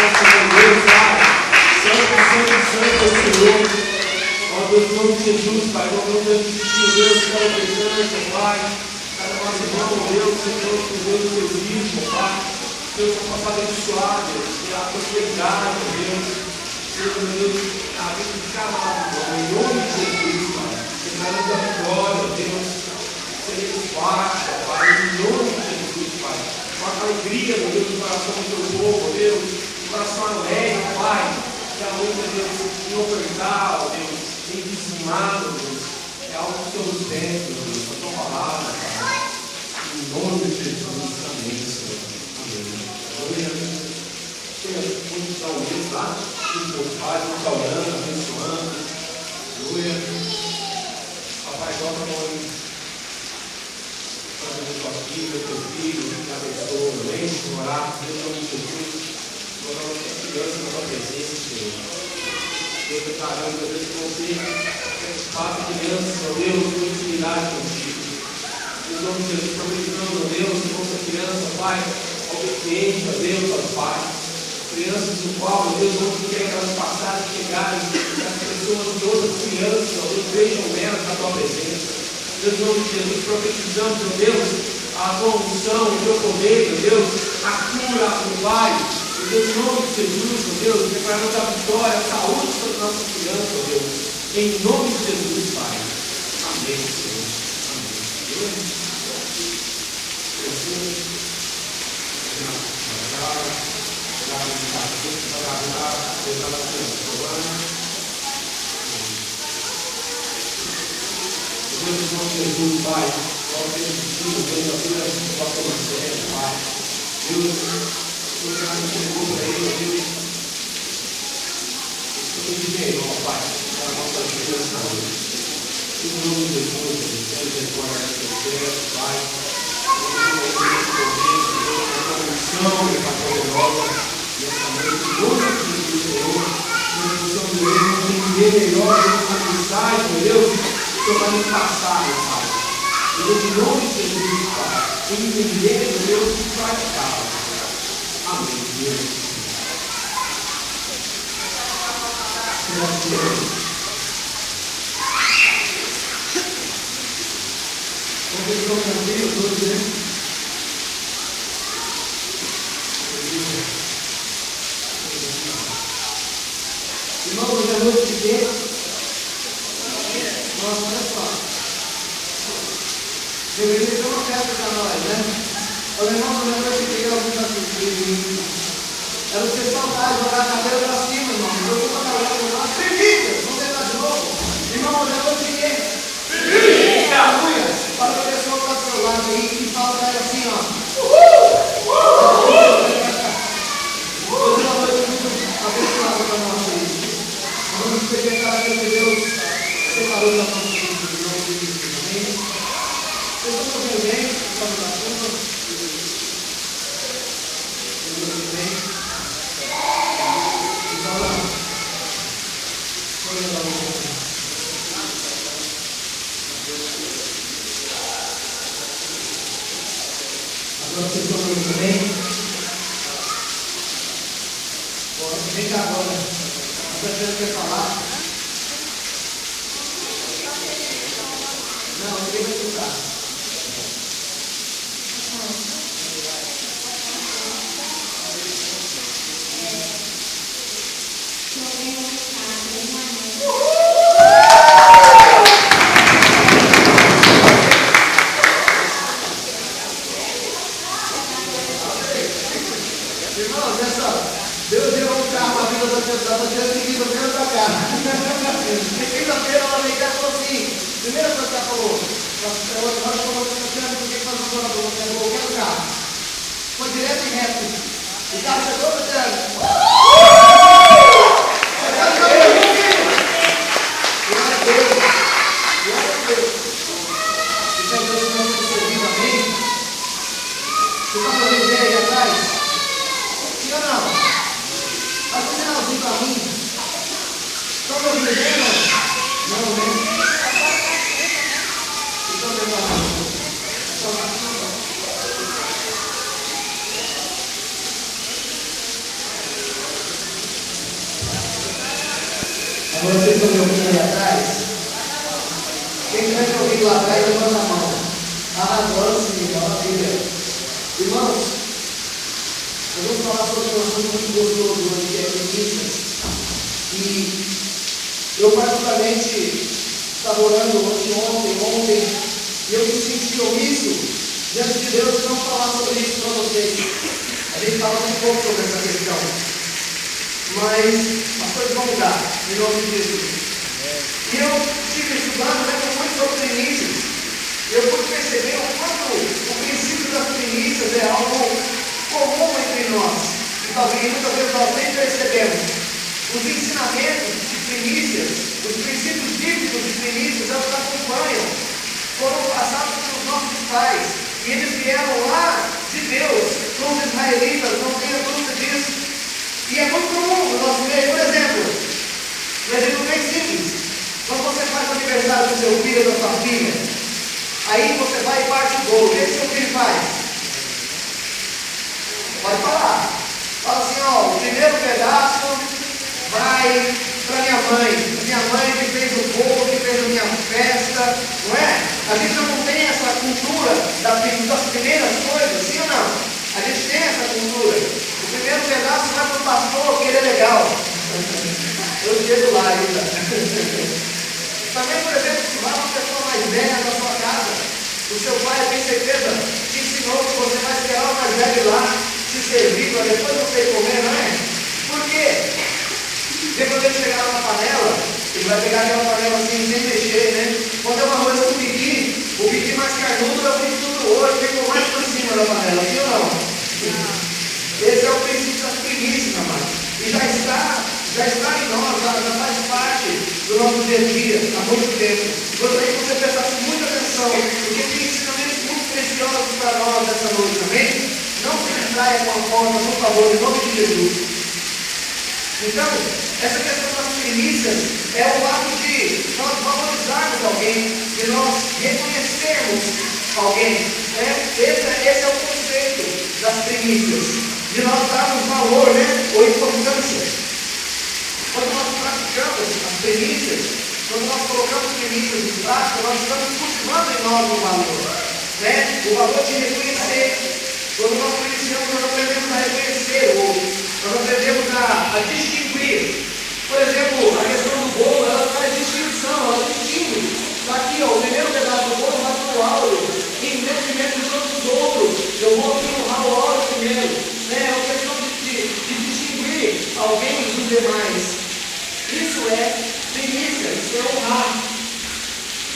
Deus, Pai. Santo, santo, santo é o Senhor. Ó Deus, em nome de Jesus, Pai, nós vamos assistir, Deus, cada presença, Pai. Cada nosso irmão, Deus, Senhor, com Deus, o teu dízimo, Pai. Deus, que possa abençoar, Deus, e a prosperidade, Deus. Seja, Deus, a vida de cada lado, em nome de Jesus, Pai. Declaramos a vitória, Deus. Seremos baixa, Pai, em nome de Jesus, Pai. Com a alegria, meu Deus, no coração do teu povo, Deus. No coração alegre, Pai. Que a luta, Deus, em ofertar, Deus, em dizimar, Deus. É algo que o Senhor nos pede, meu Deus, a tua palavra, Pai. Em nome de Jesus, amém, Senhor. Amém. Muitos estão unidos, tá? Os teus pais, vão estar orando, abençoando. Aleluia. Papai, coloca a mão aí. Fazendo tua filha, teu filho, que abençoa, amém? Orar, Deus, em nome de Jesus. Orar a tua criança na tua presença, Senhor. Deus, declarando, meu Deus, que você faça crianças, meu Deus, com intimidade contigo. Em nome de Jesus, profetizando, meu Deus, que fosse criança, Pai, obediente a Deus, aos pais. Crianças do qual, meu Deus, onde quer que elas passarem, chegarem, que as pessoas de outras crianças, meu Deus, vejam nelas na tua presença. Deus, em nome de Jesus, profetizamos, meu Deus, a tua unção, o teu poder, meu Deus, a cura, o Pai. Meu Deus, em nome de Jesus, meu Deus, declaramos a vitória, a saúde sobre nossas crianças, meu Deus. Em nome de Jesus, Pai. Amém, Senhor. Amém. Deus, em nome de Jesus, Pai, nós temos destino, Deus, a vida do pastor Marcelo, Pai. Deus, o Senhor já nos entregou para ele, Deus, tudo de melhor, Pai, para a nossa vida nessa noite. Em nome de Jesus, Deus, agora essa terra, Pai, nós temos Deus, a comissão de Pai poderosa, nessa noite, em nome de Jesus, Senhor, nós precisamos entender melhor essa mensagem, meu Deus, que o Senhor vai nos passar, meu Pai. Deus, em nome de Jesus, Pai, entender, meu Deus, e praticar. Amém, Deus. Vamos ver se eu cantei os dois, né? Irmãos, hoje é noite de Deus. Nossa, olha só. Deveria ter uma festa para nós, né? Os irmãos, hoje é noite de Deus, alguns assistirem. Era você saltar e jogar a cadeira para cima, irmão. Eu vou para a cadeira lá. Preguiça! Vamos tentar de novo. Irmão, hoje é noite de quê? Preguiça! Aleluia! Para a pessoa que está do seu lado aí e fala para ela assim, ó. Hoje é uma noite muito abençoada para nós aí. Vamos experimentar aquilo que Deus separou da nossa vida, em nome de Jesus. Amém? Vocês estão ouvindo bem? Estamos na chuva? Vocês estão ouvindo bem? Então, lá. Vamos dar um pouco. Agora vocês estão ouvindo bem? Bom, vem cá agora. A pessoa quer falar. Não, ninguém vai escutar. Irmãos, olha só. Deus deu um carro na vida da Tatiana e seguida veio pra cá. Segunda-feira ela veio cá e falou assim. Primeira coisa que ela falou, ela falou assim, Tatiana, por que nós não falamos? Ela falou, eu quero o carro. Foi direto e reto. O carro chegou, Tatiana. Você está fazendo ideia aí atrás? Sim ou não? Faz um sinalzinho para mim. Estão me ouvindo? Não, né? Estão me ouvindo? Vocês estão me ouvindo aí atrás? Quem estiver me ouvindo lá atrás, levanta a mão. Agora sim, maravilha. Irmãos, eu vou falar sobre um assunto muito gostoso hoje, que é primícias. E eu particularmente estava orando ontem, e eu me senti omisso diante de Deus de não falar sobre isso para vocês. A gente fala um pouco sobre essa questão. Mas as coisas vão mudar, em nome de Jesus. E eu estive estudando muito sobre primícias. E eu pude perceber o quanto o princípio das primícias é algo comum entre nós. E talvez muitas vezes nós nem percebemos. Os ensinamentos de primícias, os princípios bíblicos de primícias, elas acompanham. Foram passados pelos nossos pais. E eles vieram lá de Deus, com os israelitas, não tenha dúvida disso. E é muito comum no nosso meio, por exemplo, um exemplo bem simples. Quando você faz o aniversário do seu filho ou da sua filha, aí você vai e parte o bolo. O que seu filho faz? Pode falar. Fala assim, ó, o primeiro pedaço vai para minha mãe. Minha mãe que fez o bolo, que fez a minha festa, não é? A gente não tem essa cultura das primeiras coisas, sim ou não? A gente tem essa cultura. O primeiro pedaço vai para o pastor, que ele é legal. Eu chego lá ainda. Também, por exemplo, se vai uma pessoa mais velha na sua casa, o seu pai, eu tenho certeza, te ensinou que você vai esperar o mais velho lá, te servir, para depois você comer, não é? Por quê? Porque quando ele chegar lá na panela, ele vai pegar aquela panela assim, sem mexer, né? Quando é uma coisa com o piqui mais carnudo é o piqui do ouro, ficou mais por cima da panela, sim ou não? Esse é o princípio das primícias, amado. E já está em nós, já faz parte do nosso dia a dia, há muito tempo. Gostaria que você prestasse muita atenção, porque tem ensinamentos muito preciosos para nós nessa noite, amém? Não se distraia com a forma, por favor, em nome de Jesus. Então, essa questão das primícias é o ato de nós valorizarmos alguém, de nós reconhecermos alguém. Né? Esse é o conceito das primícias, de nós darmos valor, né? Ou importância. Quando nós praticamos as primícias, quando nós colocamos primícias em prática, nós estamos cultivando em nós o valor. Né? O valor de reconhecer. Quando nós conhecemos, nós aprendemos a reconhecer o outro. Nós aprendemos a distinguir. Por exemplo, a questão do bolo, ela faz distinção, ela distingue. Está aqui, ó, o primeiro pedaço do bolo vai para o áureo, em detrimento de todos os outros. Eu vou aqui honrar o áureo primeiro. Né? É uma questão de distinguir alguém dos demais. Isso é primícia, isso é honrar.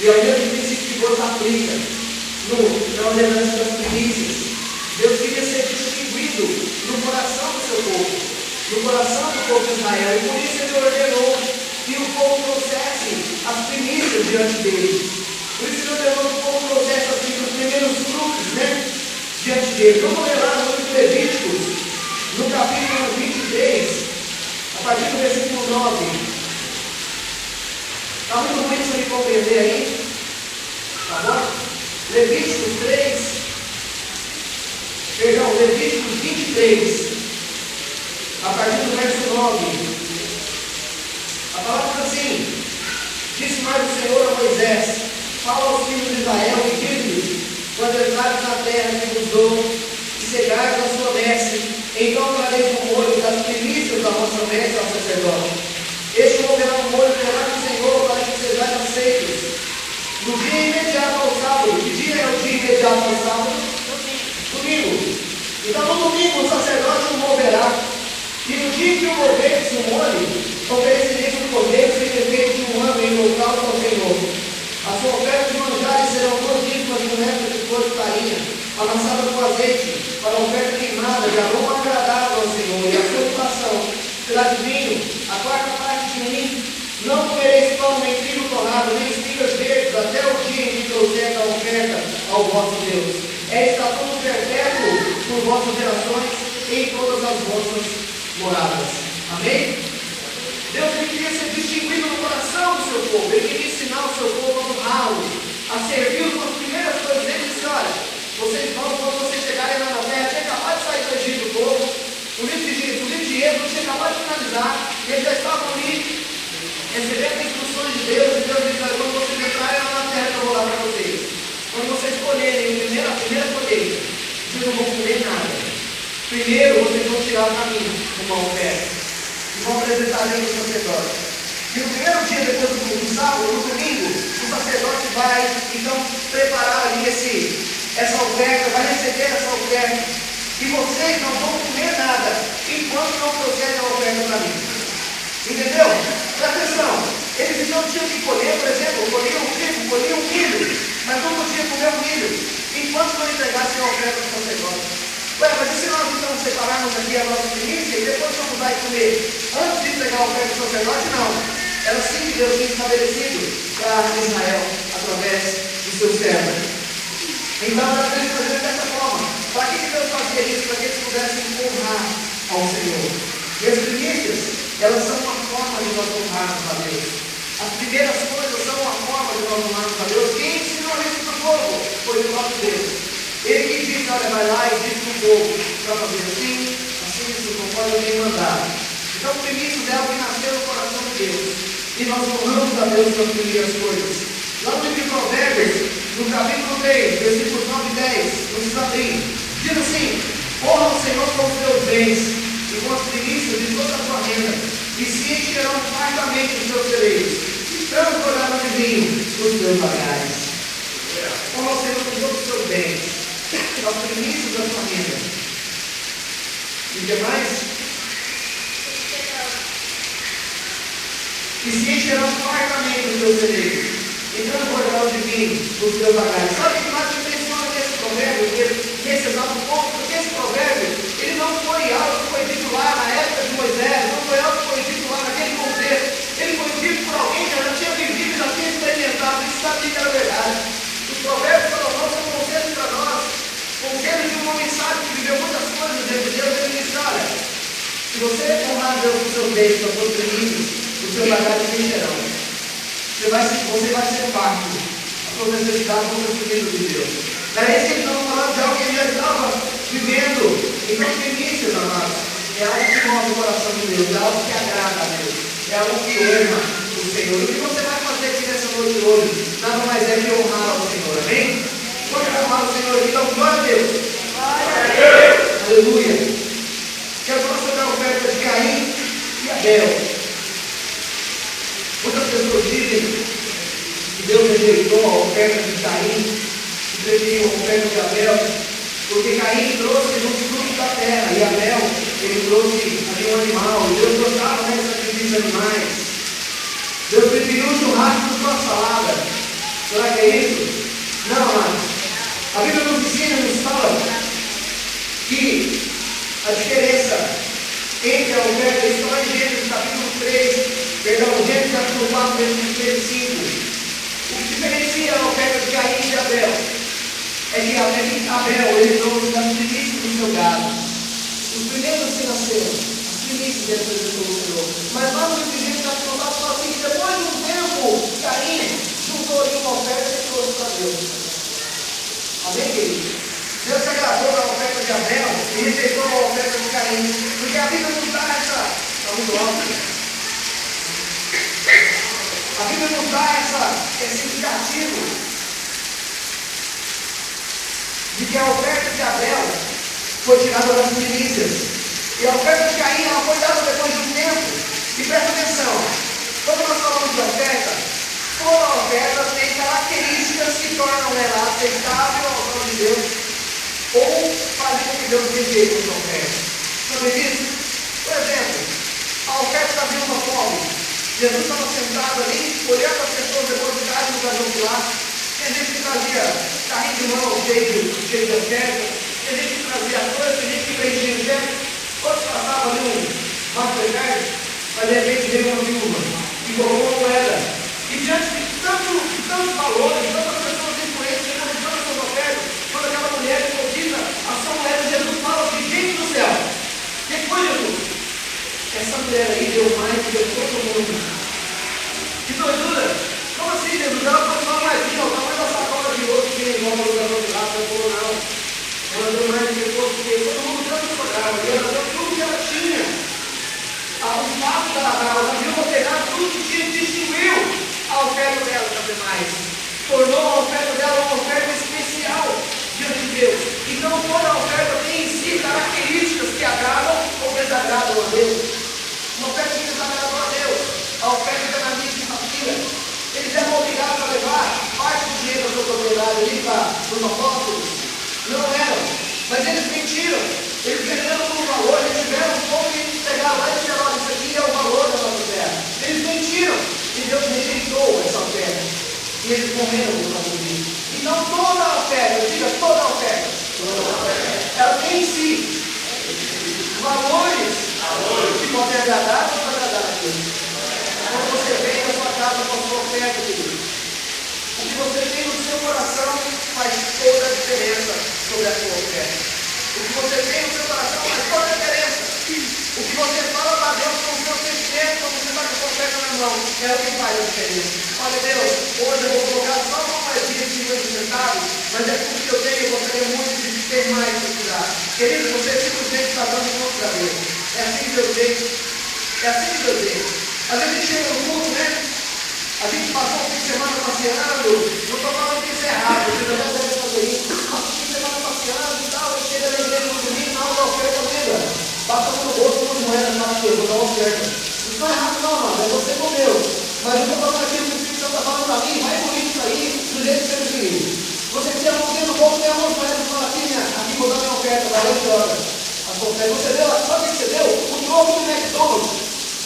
E é o mesmo princípio que Deus aplica na ordenança das primícias. Deus queria ser distinguido no coração do seu povo, no coração do povo de Israel, e por isso ele ordenou que o povo trouxesse as primícias diante dele. Por isso ele ordenou que o povo trouxesse os primeiros frutos, né, diante dele. Vamos ler lá no livro de Levíticos, no capítulo 23, a partir do versículo 9. Está muito ruim isso de compreender aí? Tá bom? Levíticos 23, a partir do verso 9. A palavra diz assim: disse mais o Senhor a Moisés: fala aos filhos de Israel e diz-lhes: quando entrares na terra que vos dou, e cegares a sua messe, então trareis o molho das primícias da vossa messe ao sacerdote. Este moverá o molho perante o Senhor para que sejais aceitos. No dia imediato ao sábado. Que dia é o dia imediato ao sábado? Domingo. Então no domingo o sacerdote o moverá. E no dia que o moveres o molho, oferecereis um cordeiro sem defeito de um ano em holocausto ao Senhor. A sua oferta de manjares serão 2 dízimas de metro de flor de farinha, amassada com azeite, para a oferta queimada, de aroma agradável ao Senhor. E a sua libação será de vinho, a 4ª parte de mim. Não comereis pão nem trigo torrado, nem espigas verdes, até o dia em que trouxer a oferta ao vosso Deus. É estatuto perpétuo por vossas gerações em todas as vossas moradas. Amém? Deus queria ser distinguido no coração do seu povo. Ele queria ensinar o seu povo a honrá-lo, a servi-lo com as primeiras coisas. Ele disse: olha, vocês vão, quando vocês chegarem lá na terra, tinha acabado de sair do Egito do povo. O livro de Êxodo tinha acabado de finalizar. Eles já estavam ali recebendo instruções de Deus, e Deus diz: quando vocês entrarem lá na terra que eu vou dar para vocês, quando vocês colherem a primeira colheita, vocês não vão comer nada. Primeiro vocês vão tirar para mim uma oferta e vão apresentar diante do sacerdote. E no primeiro dia, depois do sábado, no domingo, o sacerdote vai então preparar ali essa oferta, vai receber essa oferta. E vocês não vão comer nada enquanto não trouxerem a oferta para mim. Entendeu? Presta atenção. Eles não tinham que colher, por exemplo, colhiam um trigo, colhiam um milho, mas não podiam comer o milho enquanto não entregassem a oferta ao sacerdote. Ué, mas e se nós então separarmos aqui a nossa primícia e depois vamos lá e comer antes de entregar a oferta ao sacerdote? Não. Era assim que Deus tinha estabelecido para Israel através do seu servo. Então era para eles fazerem dessa forma. Para que Deus fazia isso? Para que eles pudessem honrar ao Senhor. E as primícias, elas são uma forma de nós honrarmos a Deus. As primeiras coisas são uma forma de nós honrarmos a Deus. Quem ensinou isso para o povo? Foi o próprio Deus. Ele que disse: olha, vai lá e diz para o povo para fazer assim, conforme eu tenho mandado. Então, primícias é algo que nasceu no coração de Deus. E nós honramos a Deus pelas primeiras coisas. Lá no livro de Provérbios, no capítulo 3, versículos 9 e 10, vocês abrem, diz assim: honra o Senhor com os teus bens e com as primícias de toda a tua renda, e se encherão fartamente os teus celeiros, e transbordarão de vinho os teus lagares. Honra o Senhor com todos os teus bens, as primícias da tua renda. E o que mais? E se encherão fartamente os teus celeiros, e transbordarão de vinho os teus lagares. Sabe o que mais me impressiona nesse provérbio, nesse exato ponto? Porque esse provérbio, ele não foi algo que foi dito lá na época de Moisés, não foi algo que foi dito lá naquele contexto. Ele foi dito por alguém que já tinha vivido, já tinha experimentado, e sabia que era verdade. Os provérbios de Salomão são conselhos para nós, conselhos de um homem sábio que viveu muitas coisas dentro de Deus. Ele disse: olha, se você honrar Deus com seus bens, com as suas primícias, os seus lagares se encherão. Você vai ser farto. As suas necessidades vão ser supridas de Deus. Daí que eles estão falando de algo que ele já estava vivendo. Então, primícias, amados, é algo que move o coração de Deus, é algo que agrada a Deus, é algo que honra o Senhor. E o que você vai fazer aqui nessa noite hoje? Nada mais é que honrar ao Senhor, amém? Vamos honrar o Senhor. Então, glória a Deus. Aleluia. Quero falar sobre a oferta de Caim e Abel. Muitas pessoas dizem que Deus rejeitou a oferta de Caim e preferiu a oferta de Abel, porque Caim trouxe os frutos da terra e Abel, ele trouxe ali um animal. E Deus gostava de sacrifício de animais. Deus preferiu o churrasco com a salada. Será que é isso? Não, amados. A Bíblia nos ensina, nos fala que a diferença entre a oferta, isso está lá em Gênesis capítulo 3, Gênesis capítulo 4, versículos 3 e 5. O que diferencia a oferta de Caim e de Abel é que Abel, ele trouxe as primícias do seu gado, os primeiros que nasceram, as primícias ele apresentou ao Senhor. Mas lá no Gênesis capítulo 4 fala assim: que depois de um tempo, Caim juntou ali uma oferta e trouxe para Deus. Amém, querido? Deus se agradou da oferta de Abel e rejeitou a oferta de Caim, porque a Bíblia nos dá está muito alto. A Bíblia nos dá esse indicativo de que a oferta de Abel foi tirada das primícias, e a oferta de Caim ela foi dada depois de um tempo. E presta atenção, quando nós falamos de oferta, toda oferta tem características que tornam ela aceitável ao nome de Deus, ou fazem com que Deus rejeite a sua oferta. Sabe disso? Por exemplo, a oferta da viúva pobre. Jesus estava sentado ali, olhando as pessoas depositarem no caixão de lá. Tem gente que trazia carrinho de mão cheio de oferta, tem gente que trazia coisa, tem gente que preenchia o teto. Outros passavam ali um Mastercard, mas de repente veio uma viúva e colocou uma moeda. E diante de tantos valores, tantas pessoas influentes depositando as suas ofertas, quando aquela mulher deposita a sua moeda, Jesus fala assim: gente do céu, o que foi, Jesus? Essa mulher aí deu mais do que todo mundo. Que doidura! Como assim, Jesus? Ela foi só mais vinha, o tamanho da sacola de ouro que tinha em volta do garotão de lá. Ela falou: não, ela deu mais do que todo mundo tanto sobrava. E ela deu tudo que ela tinha. O fato da viúva pegar tudo que tinha de diferença sobre a sua oferta. O que você tem no seu coração faz toda a diferença. O que você fala para Deus com o seu sentimento, quando você está com a sua oferta na mão, é o que faz a diferença. Olha, Deus, hoje eu vou colocar só uma moedinha de 50 centavos, mas é tudo que eu tenho, eu gostaria muito de ter mais para te dar. Querido, você simplesmente está dando ponto para Deus. É assim que Deus tem. É assim que Deus tem. Às vezes a gente chega no mundo, né? A gente passou um fim de semana passeando, não estou falando que isso é errado, você já deve fazer isso. Passou um fim de semana passeando e tal, e chega na igreja no domingo, na hora da oferta, lembra? Passa no bolso, uma moeda, fala que eu vou dar uma oferta. Isso não é errado não, mano, é você com Deus. Mas eu estou falando aquilo que o Espírito Santo está falando para mim, vai por isso aí, do jeito que você querido. Você tira a mãozinha no bolso, tem a mão moeda e fala aqui, né? Aqui vou dar minha oferta, valeu de hora. A sua oferta, você deu, sabe o que você deu? O troco do McDonald's.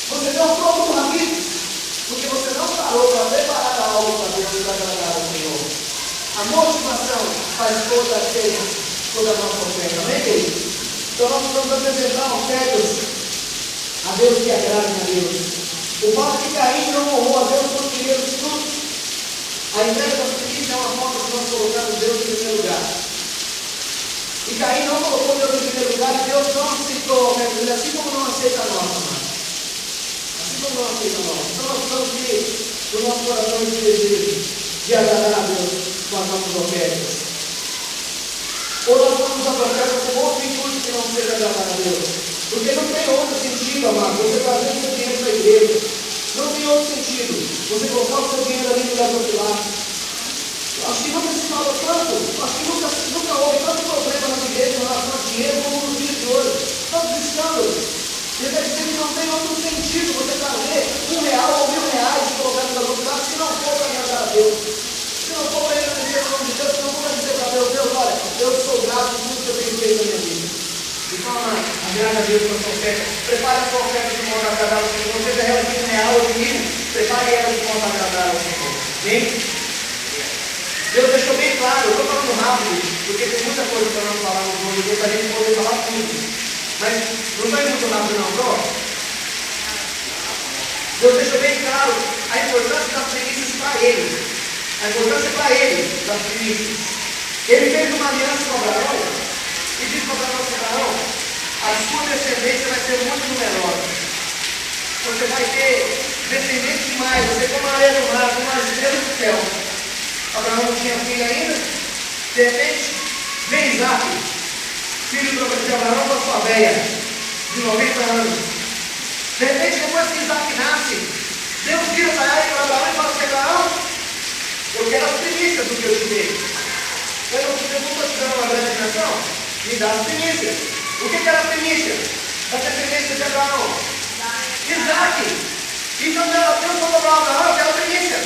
Você deu o troco do Rabito. Porque você não parou para preparar algo para Deus e agradar ao Senhor. A motivação faz toda a nossa oferta. Amém, querido? Então nós vamos apresentar ofertas a Deus que agradem a Deus. O fato que Caim não honrou a Deus com os primeiros frutos. A entrega da primícia é uma forma de nós colocarmos Deus em primeiro lugar. E Caim não colocou Deus em primeiro lugar e Deus não aceitou a oferta dele, assim como não aceita a nossa, mano. Não aceita nós. Então nós precisamos ter no nosso coração esse desejo de agradar a Deus com as nossas ofertas. Ou nós vamos adorar com outro intuito que não seja agradar a Deus. Porque não tem outro sentido, amado, você trazer o seu dinheiro para a igreja. Não tem outro sentido. Você colocar o seu dinheiro ali no lugar do pilar. Acho que nunca se falou tanto. Acho que nunca houve tanto problema nas igrejas em relação a dinheiro como nos dias de hoje. Tantos escândalos. Ele vai dizer que não tem outro sentido você trazer R$1 ou R$1.000 e colocar no lugar do lado se não for para agradar a Deus. Se não for para agradecer o nome de Deus, se não for para dizer para Deus, Deus, olha, eu sou grato por tudo que eu tenho feito na minha vida. Então, agrada a Deus com a sua oferta. Prepare a sua oferta de modo agradável ao Senhor. Seja ela de R$1 ou de R$1.000, prepare ela de modo agradável ao Senhor. Amém? Deus deixou bem claro, eu estou falando rápido, porque tem muita coisa para nós falar no mundo, e para a gente poder falar tudo. Mas não vai muito rápido não, pronto? Deus deixou bem claro a importância das primícias para ele. A importância para ele das primícias. Ele fez uma aliança com Abraão e disse para Abraão, a sua descendência vai ser muito numerosa. Você vai ter descendentes demais, você como a areia do mar, como as estrelas do céu. Abraão não tinha filho ainda, de repente, vem Isaac, filho de Abraão com a sua velha, de 90 anos. De repente, depois que Isaac nasce, Deus vira para Abraão e fala assim: Abraão, eu quero as primícias do que eu te dei. Eu não estou te dando uma grande nação? Me dá as primícias. O que era a primícia? A descendência de Abraão. Isaac. Então Deus falou para Abraão: eu quero a primícia.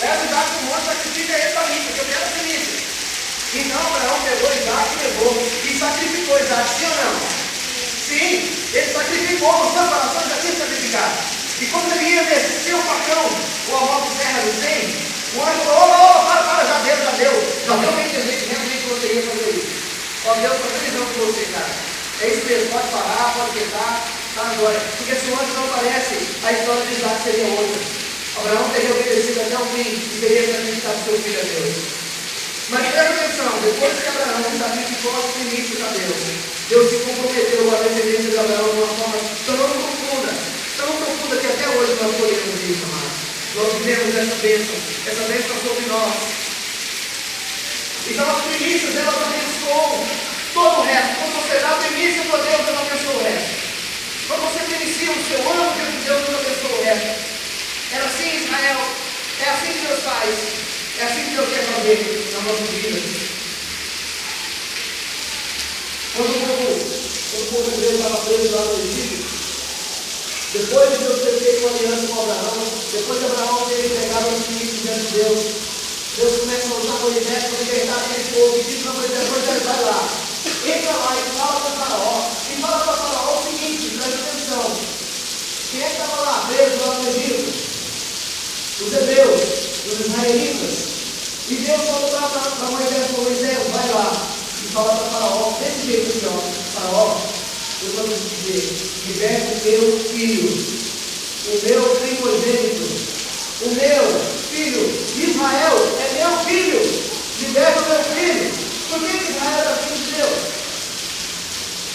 Leva Isaac para o monte, sacrifica ele para mim, porque eu quero a primícia. Então Abraão pegou Isaac e levou e sacrificou Isaac, sim ou não? Sim, ele sacrificou, no seu coração já tinha sacrificado. E quando ele ia descer o facão, ou a mão de terra do 100, o anjo falou: para, já deu para entender que realmente você ia fazer isso. Ó Deus, está felizão com você, cara. É isso mesmo, pode parar, pode tentar, tá agora. Porque se o anjo não aparece, a história de Isaac seria outra. Abraão teria obedecido até o fim e teria sacrificado seu filho a Deus. Mas presta atenção, depois que Abraão sacrificou as primícias a Deus, Deus se comprometeu a descendência de Abraão de uma forma tão profunda que até hoje nós podemos isso, amados. Nós vivemos essa bênção sobre nós. Então as primícias, elas abençoam todo o resto. Quando você dá a primícia para Deus, Deus abençoa o resto. Quando você inicia o seu ano diante de Deus, Deus abençoa o resto. Era assim Israel, é assim que Deus faz. É assim que Deus quer fazer na nossa vida. Quando o povo de Deus estava preso lá no Egito, depois de Deus ter feito uma aliança com Abraão, depois de Abraão ter entregado os primícios diante de Deus, Deus começa a usar Moisés para libertar aquele povo e diz para Moisés: vai lá, entra lá e fala para Faraó. E fala para Faraó o seguinte, presta atenção: quem é que estava lá preso lá no Egito? Os hebreus, os israelitas. E Deus falou para Moisés: vai lá e fala para Faraó, desse jeito aqui, ó, Faraó, eu vou te dizer, liberte o meu filho, o meu primogênito, o meu filho, Israel é meu filho, liberte o meu filho. Por que Israel era filho de Deus?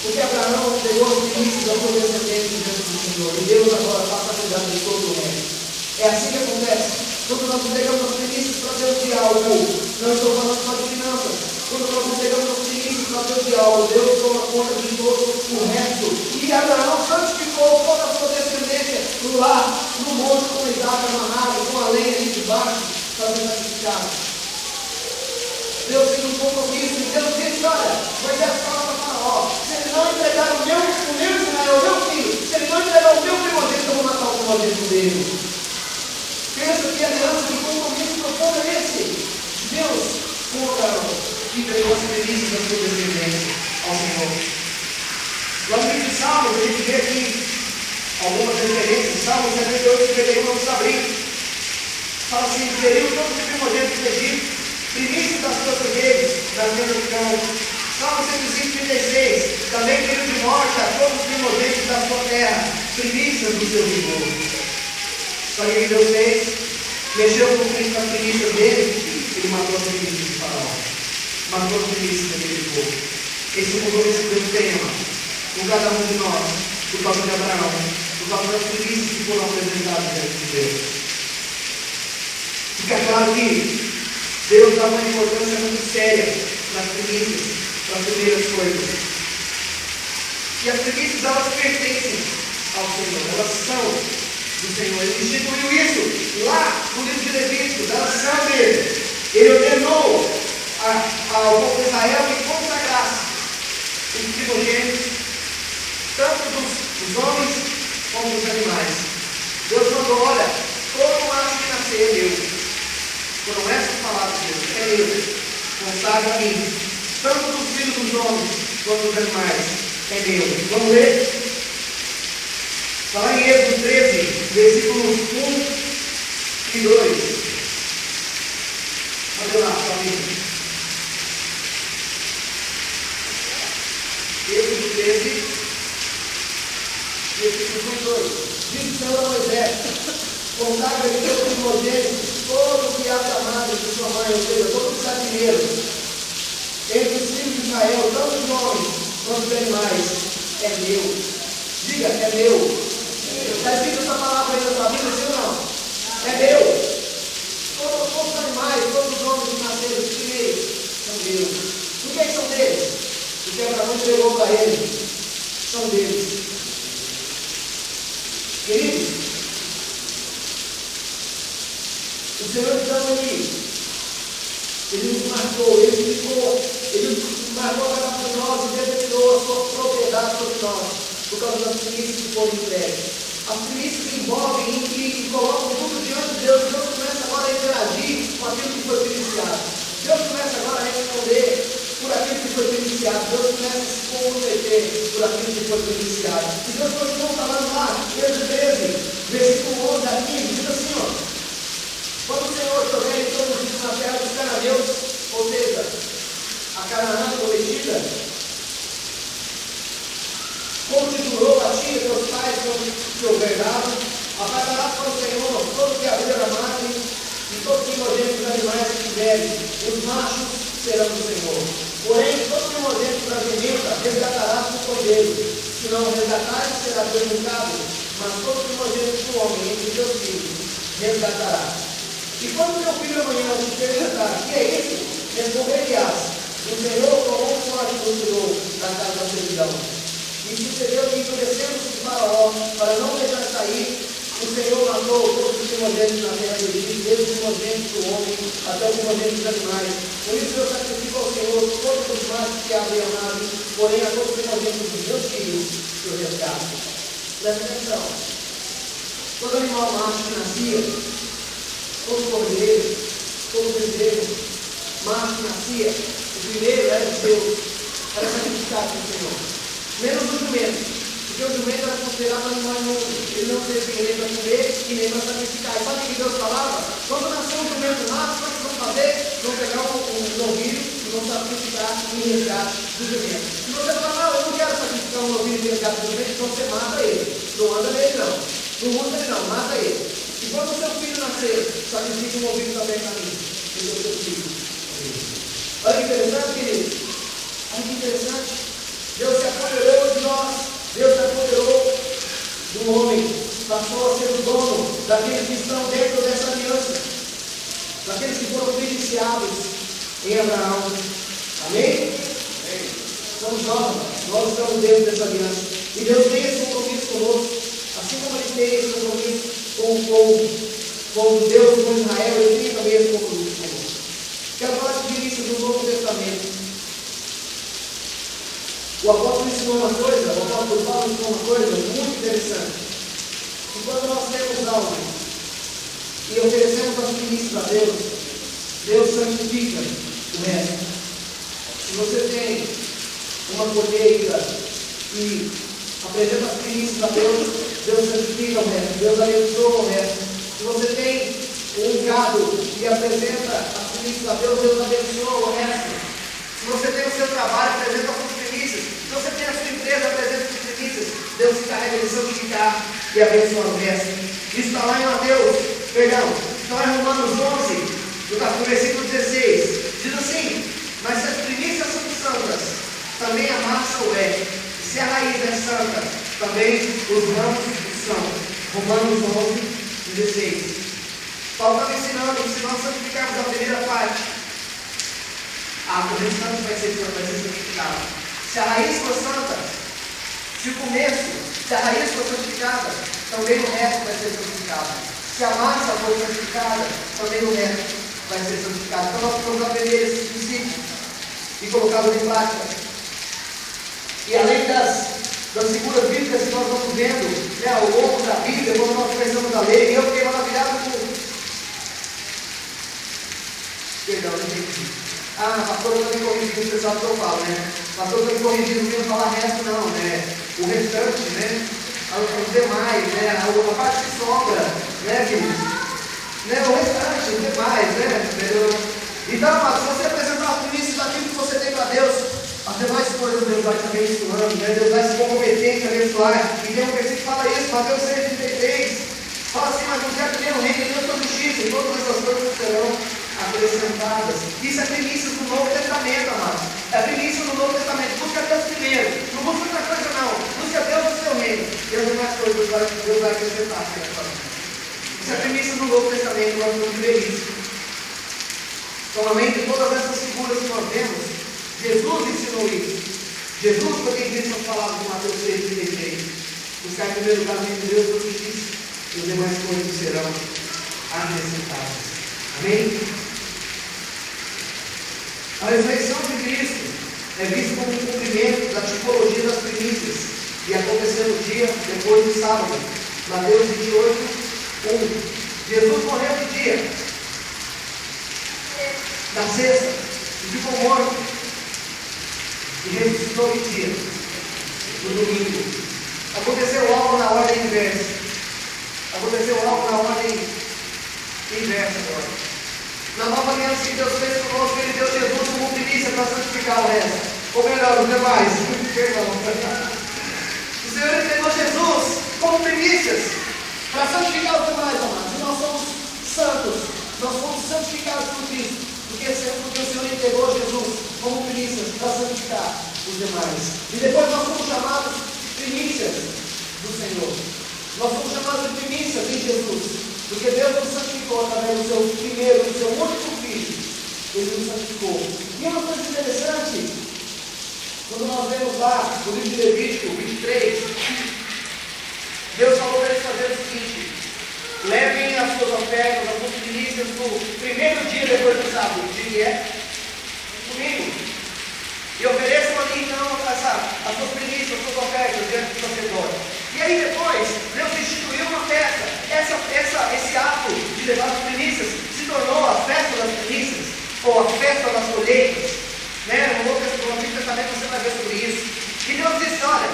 Porque Abraão pegou os primícios da sua descendência diante do Senhor. E Deus agora passa a cuidar de todo o resto. É assim que acontece. Quando nós entregamos os primícios para Deus de algo, não estou falando só de finanças. Quando nós entregamos os primícios para Deus de algo, Deus toma conta de todo o resto. E Abraão santificou toda a sua descendência lá no monte com Isaac amarrado, com a lenha ali debaixo, para ser sacrificado. Deus fez um compromisso e Deus disse: olha, Moisés fala para Faraó, se ele não entregar o meu Israel, o meu filho, se ele não entregar o meu primogênito, eu vou matar o primogênito dele. Pensa que a aliança de compromisso profundo é esse. Deus, com Abraão, entregou as primícias da sua descendência ao Senhor. No livro de Salmos, a gente vê aqui algumas referências. Salmos 78, 51, vamos abrir. Fala assim: feriu todos os primogênitos do Egito, primícias das suas ovelhas, das vendas do cão. Salmo 105, 36, também feriu de morte a todos os primogênitos da sua terra, primícias do seu vigor. Sabe o que Deus fez? Mexeu com as primícias dele, ele matou as primícias de Faraó. Matou as primícias daquele povo. Esse compromisso que Deus tem, com cada um de nós, por causa de Abraão, por causa das primícias que foram apresentadas diante de Deus. Fica claro que Deus dá uma importância muito séria nas primícias, para as primeiras coisas. E as primícias, elas pertencem ao Senhor, elas são do Senhor. Ele instituiu isso lá no livro de Levíticos, elas são dele. Ele ordenou ao povo de Israel que consagrasse os primogênitos, tanto dos homens como dos animais. Deus mandou: olha, todo macho que nascer é meu. Foram essas palavras de Deus: é meu, consagra a mim. Tanto dos filhos dos homens quanto dos animais é meu. Vamos ler? Fala em Êxodo 13, versículos 1 e 2. Olha lá, família. Êxodo 13, versículos 1 e 2. Diz o Senhor a Moisés: consagra de teu primogênito todo o que há chamado de sua mãe, ou seja, todo o que está primeiro, entre os filhos de Israel, tanto os homens quanto os animais, é meu. Diga: é meu. Está escrito essa palavra aí na sua Bíblia, sim ou não? É meu. Todos os animais, todos os homens que nasceram os primeiros são meus. Por que são deles? Porque Abraão entregou para eles. São deles. Queridos, o Senhor então ele nos marcou, ele marcou para nós e determinou a sua propriedade sobre nós, por causa das primícias que foram entregues. As primícias envolvem e colocam tudo diante de Deus. Deus começa agora a interagir com aquilo que foi primiciado. Deus começa agora a responder por aquilo que foi primiciado. Deus começa a se comprometer por aquilo que foi primiciado. E Deus continua falando lá, Êxodo 13, versículo 11 a 15, diz assim: ó, quando o Senhor te houver introduzido na terra dos cananeus, ou seja, a Canaã prometida, como te jurou a ti e teus pais, como te houver dado, apartarás para o Senhor todo que abrir a margem e todo primogênito dos animais que tiveres, os machos serão do Senhor. Porém, todo primogênito da jumenta resgatarás do cordeiro, se não resgatares, será prejudicado, mas todo primogênito do homem entre teus filhos resgatarás. E quando teu filho amanhã te perguntar: que é isso? Responder-lhe-ás: o Senhor tomou fora e nos tirou da casa da servidão. E sucedeu que, endurecendo-se Faraó, para não deixar sair, o Senhor matou todos os primogênitos na terra do Egito, desde o primogênito do homem até o primogênito dos animais. Por isso eu sacrifico ao Senhor todos os machos que abrem a nave, porém a todos os primogênitos dos meus filhos eu resgato. Presta atenção. Todo animal macho que nascia, todo cordeiro, todo bezerro, macho que nascia, o primeiro era de Deus, era sacrificado pelo Senhor. Menos o jumento, porque o jumento era considerado um animal imundo. Ele não servia nem para comer e nem para sacrificar. E sabe o que Deus falava? Quando nasceu um jumento macho, o que vão fazer? Vão pegar um novilho e vão sacrificar em resgate do jumento. Se você falar: não, eu não quero sacrificar um novilho em resgate do jumento, então você mata ele. Não anda nele não. Não usa ele não, mata ele. E quando o seu filho nascer, sacrifica um novilho também para mim. Esse é o seu filho. Olha que interessante, querido. passou a ser o dono daqueles que estão dentro dessa aliança, daqueles que foram beneficiados em Abraão. Amém? Somos nós estamos dentro dessa aliança. E Deus tem esse compromisso conosco, assim como Ele tem esse compromisso com Deus, com Israel, Ele tem também esse compromisso conosco. Quero falar de início do Novo Testamento. O apóstolo ensinou uma coisa, o apóstolo Paulo ensinou uma coisa muito interessante. Que quando nós temos algo e oferecemos as primícias a Deus, Deus santifica o resto. Se você tem uma colheita e apresenta as primícias a Deus, Deus santifica o resto, Deus abençoa o resto. Se você tem um gado e apresenta as primícias a Deus, Deus abençoa o resto. Se você tem o seu trabalho, apresenta as suas primícias. Se você tem a sua empresa, apresenta as suas primícias. Deus se encarrega de santificar e abençoar o resto. Isso está lá em está lá em Romanos 11, no versículo 16. Diz assim: mas se as primícias são santas, também a massa o é. Se a raiz é santa, também os ramos são. Romanos 11, 16. Paulo está ensinando que se nós santificarmos a primeira parte, também santo vai ser santificado. Se a raiz for santa, se o começo, se a raiz for santificada, também o resto vai ser santificado. Se a massa for santificada, também o resto vai ser santificado. Então nós vamos aprender esses princípios e colocá-los em prática. E além das figuras bíblicas que nós vamos vendo, ao longo da Bíblia, quando nós começamos a ler, e eu fiquei maravilhado com... Perdão, não entendi. Pastor, eu estou me corrigindo, você sabe o que eu falo, né? Pastor, eu estou me corrigindo, não falar resto não, né? O restante, né? Os demais, né? A parte que sobra, né, queridos? Né? O restante, os demais, né? Então, se você apresentar as primícias daquilo que você tem para Deus, as demais coisas Deus vai te abençoando, né? Deus vai se comprometer em te abençoar. E tem um versículo que fala isso, Mateus 6,33. Fala assim: mas não quer primeiro o reino de Deus com justiça, e todas essas coisas serão acrescentadas. Isso é primícias do Novo Testamento, amados. É primícia do Novo Testamento. Busca Deus primeiro. Não busca outra coisa, não. Busca Deus no seu reino. E as demais coisas Deus vai acrescentar. Isso é primícia do Novo Testamento. Nós vamos ver isso. Então, além de todas essas figuras que nós vemos, Jesus ensinou isso. Jesus foi quem disse as palavras de Mateus 6,33. Buscar em primeiro lugar o reino de Deus com justiça, e as demais coisas serão acrescentadas. Amém? A ressurreição de Cristo é vista como um cumprimento da tipologia das primícias e aconteceu no dia depois do sábado. Mateus 28, 1. Jesus morreu no dia da sexta e ficou morto e ressuscitou no dia, no domingo. Aconteceu algo na ordem inversa. Agora. Na nova aliança que Deus fez conosco, Ele deu Jesus como primícia para santificar o resto. Ou melhor, os demais. Perdão. O Senhor entregou Jesus como primícias para santificar os demais, amados. E nós somos santos. Nós somos santificados por Cristo. Porque o Senhor entregou Jesus como primícias para santificar os demais. E depois nós somos chamados de primícias do Senhor. Nós somos chamados de primícias em Jesus. Porque Deus nos santificou através do seu primeiro, do seu único filho. Ele nos santificou. E uma coisa interessante, quando nós vemos lá no livro de Levítico 23, Deus falou para eles fazerem o seguinte: levem as suas ofertas, as suas primícias no primeiro dia depois do sábado, que é domingo. E ofereçam ali então as suas primícias, as suas ofertas diante do sacerdote. E aí depois, Deus instituiu uma festa. Esse ato de levar as primícias se tornou a festa das primícias, ou a festa das colheitas. No Antigo Testamento você vai ver sobre isso. E Deus disse: olha,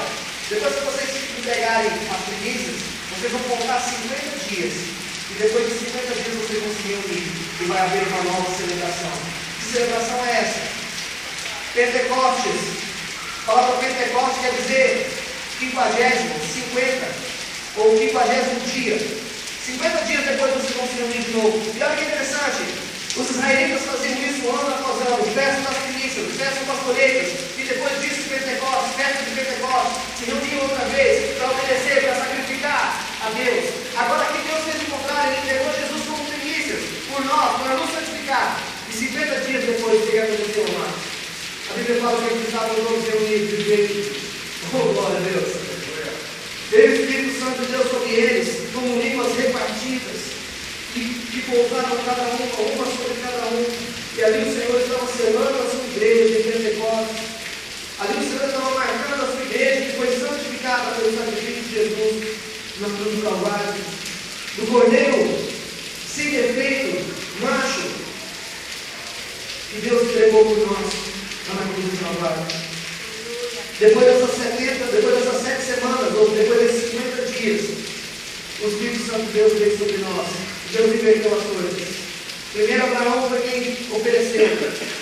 depois que vocês entregarem as primícias, vocês vão contar 50 dias. E depois de 50 dias vocês vão se reunir. E vai haver uma nova celebração. Que celebração é essa? Pentecostes. A palavra Pentecostes quer dizer 50º, 50, ou 50º dia. 50 dias depois vocês vão se reunir de novo. E olha que interessante, os israelitas faziam isso ano após ano, festa das primícias, festa das colheitas, e depois disso Pentecostes, festa de Pentecostes, se reuniam outra vez para oferecer, para sacrificar a Deus. santificar. E 50 dias depois, o que aconteceu, amados? A Bíblia fala que eles estavam todos reunidos de igreja. Oh, glória a Deus! Veio o Espírito Santo de Deus sobre eles, como línguas repartidas, que pousaram cada uma sobre cada um. E ali o Senhor estava selando a sua igreja de Pentecostes. Ali o Senhor estava marcando a sua igreja, que foi santificada pelo sacrifício de Jesus na cruz do Calvário. Do Cordeiro, sem defeito, macho, que Deus entregou por nós lá na cruz do Calvário. Depois dessas 7 semanas, ou depois desses 50 dias, o Espírito Santo de Deus veio sobre nós. Deus inverteu as coisas. Primeiro Abraão foi quem ofereceu.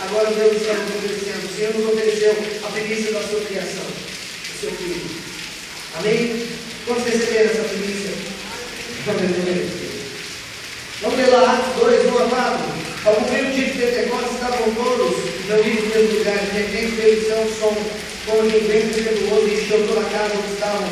Agora Deus está nos oferecendo. O Senhor nos ofereceu a primícia da sua criação, o seu filho. Amém? Vamos receber essa primícia? Vamos ler lá Atos 2, 1 a 4. Ao cumprir o dia de Pentecostes, estavam todos reunidos no mesmo lugar. De repente veio um som como de um vento impetuoso e encheu toda a casa onde estavam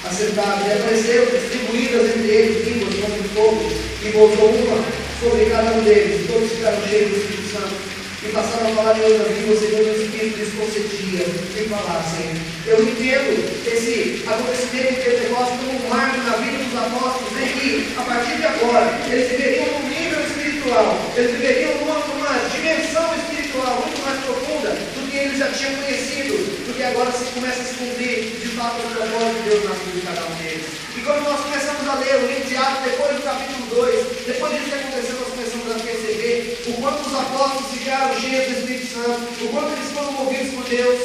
assentados. E apareceram distribuídas entre eles línguas como de fogo, e pousou uma sobre cada um deles. E todos ficaram cheios do Espírito Santo e passaram a falar em outras línguas segundo o Espírito lhes concedia que falassem. Eu entendo esse acontecimento de Pentecostes como um marco na vida dos apóstolos, em que, a partir de agora, eles viveriam num nível espiritual, eles viveriam numa dimensão espiritual muito mais profunda do que eles já tinham conhecido, porque agora se começa a se cumprir de fato o propósito de Deus na vida de cada um deles. E quando nós começamos a ler o livro de Atos, depois do capítulo 2, depois disso que aconteceu, nós começamos a perceber o quanto os apóstolos ficaram cheios do Espírito Santo, o quanto eles foram movidos por Deus,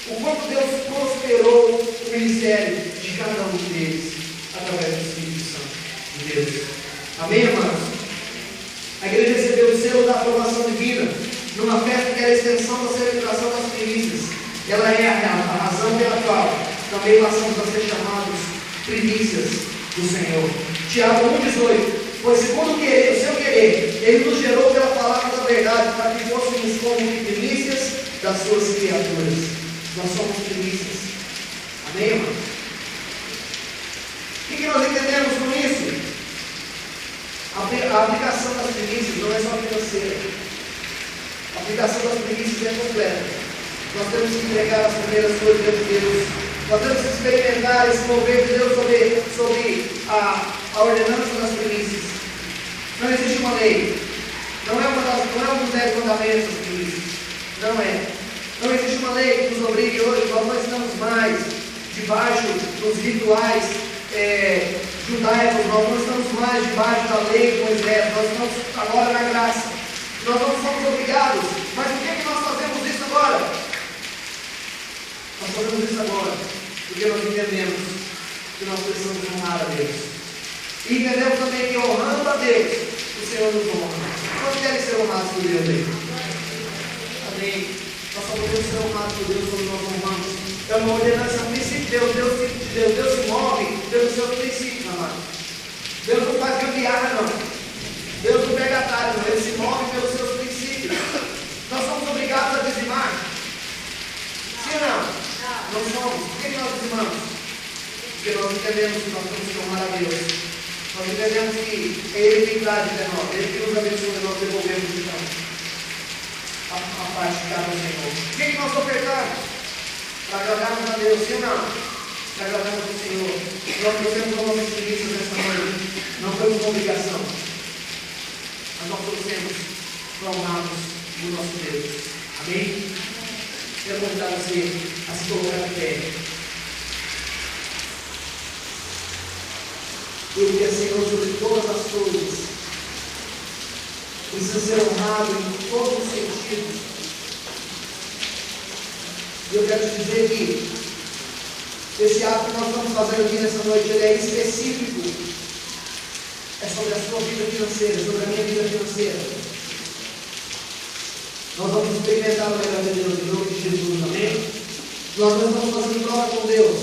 o quanto Deus prosperou o ministério de cada um deles, através do Espírito Santo de Deus. Amém, amados? A igreja recebeu o selo da aprovação divina, numa festa que era a extensão da celebração das primícias. Ela é a razão pela qual também passamos a ser chamados primícias do Senhor. Tiago 1,18. Pois segundo o seu querer, Ele nos gerou pela palavra da verdade, para que fôssemos como primícias das suas criaturas. Nós somos primícias. Amém, irmão? O que nós entendemos com isso? A aplicação das primícias não é só financeira. A aplicação das primícias é completa. Nós temos que entregar as primeiras coisas de Deus. Nós temos que experimentar esse mover de Deus sobre a ordenança das primícias. Não existe uma lei. Não é um dos 10 mandamentos das primícias. Não é. Não existe uma lei que nos obrigue hoje. Nós não estamos mais debaixo dos rituais judaicos. Nós não estamos mais debaixo da lei de Moisés. Nós estamos agora na graça. Nós não somos obrigados. Mas por que nós fazemos isso agora? Nós fazemos isso agora porque nós entendemos que nós precisamos honrar a Deus. E entendemos também que honrando a Deus, o Senhor nos honra. Nós queremos ser honrados por Deus aí? Amém. Nós só podemos ser honrados por Deus quando nós honramos. É uma ordenança, é um princípio de Deus. Deus se move pelos seus princípios, amado. Deus não faz gambiarra, não. Deus não pega atalho, não. Ele se move pelos seus princípios. Nós somos obrigados a dizimar? Sim ou não? Não somos. Por que nós dizimamos? Porque nós entendemos que nós temos que honrar a Deus. Nós entendemos que é Ele que traz de nós, Ele que nos abençoa e nós devolvemos então a parte que dá no Senhor. O que nós ofertamos? Para agradarmos a Deus, sim ou não? Para agradarmos ao Senhor. Nós trouxemos uma nossa experiência nessa noite. Não foi uma obrigação. Mas nós trouxemos para honrarmos o nosso Deus. Amém? Quero convidar você a se colocar em pé. Ele é Senhor sobre todas as coisas. Precisa ser honrado em todos os sentidos. E eu quero te dizer que esse ato que nós estamos fazendo aqui nessa noite, ele é específico. É sobre a sua vida financeira, sobre a minha vida financeira. Nós vamos experimentar o melhor de Deus em nome de Jesus, amém? Nós não estamos fazendo troca com Deus.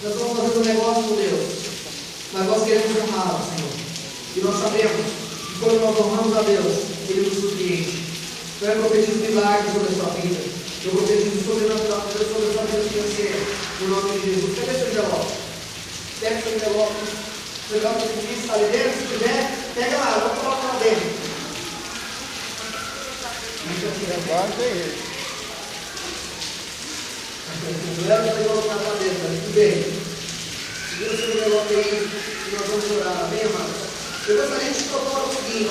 Nós estamos fazendo negócio com Deus. Mas nós queremos honrá-lo, Senhor. E nós sabemos que quando nós honramos a Deus, Ele nos surpreende. Então eu profetizo milagres sobre a sua vida. Eu profetizo sobrenatural sobre a sua vida financeira. No nome de Jesus. Cadê seu envelope? Pega seu envelope. O envelope que está ali dentro, se tiver, pega lá, vamos colocar lá dentro. Guarda ele. Leva o envelope na cabeça, tudo bem. Segura o seu envelope aí e nós vamos orar, amém, amados? Eu gostaria de propor o seguinte: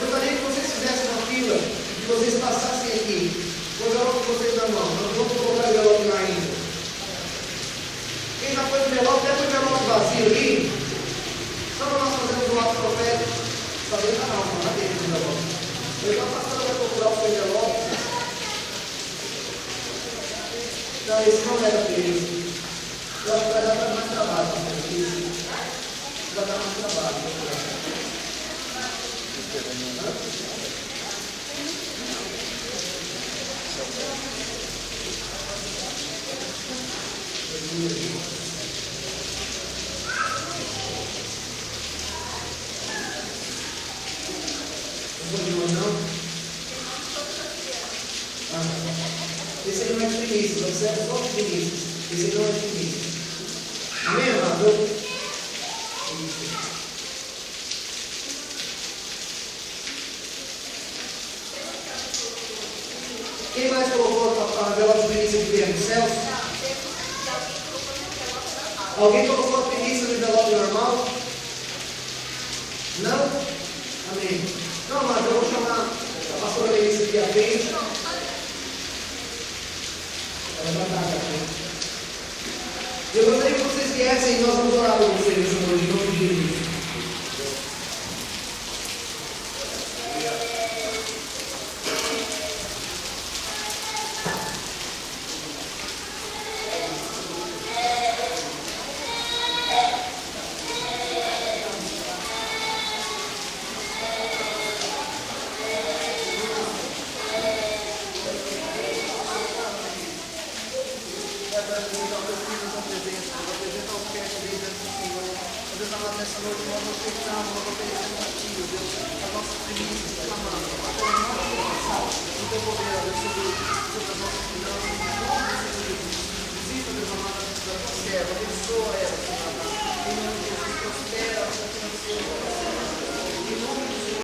eu gostaria que vocês fizessem uma fila, que vocês passassem aqui, com o envelope de vocês na mão. Nós vamos colocar o envelope lá ainda. Quem já pôs o envelope, pega o envelope vazio ali. Só para nós fazermos um ato profético. Só dentro da alma, lá dentro do envelope. Eu já pastor vai procurar o seu envelope. Não, esse não era dele. Eu acho que vai dar mais trabalho. Vai dar mais trabalho. Esse aí não é de Vinícius, observe só de Vinícius. Esse aí não é de Vinícius. Amém, amado? Quem mais colocou a envelope de Vinícius de dentro? Celso? Alguém colocou a Vinícius no envelope normal? Não? Amém. Não, amado, eu vou chamar a pastora Melissa aqui à frente. Eu gostaria que vocês viessem e nós vamos orar por vocês nessa noite, em nome de Jesus. Nessa noite nós ofertamos, nós oferecemos a Ti, ó Deus, as nossas primícias, clamando, Pai, em nome de Jesus, no Teu poder, ó Deus, sobre as nossas finanças, em nome de Jesus. Visita, Deus amado, da Tua serva, abençoa ela, Senhor amado, em nome de Jesus, prospera a vida financeira.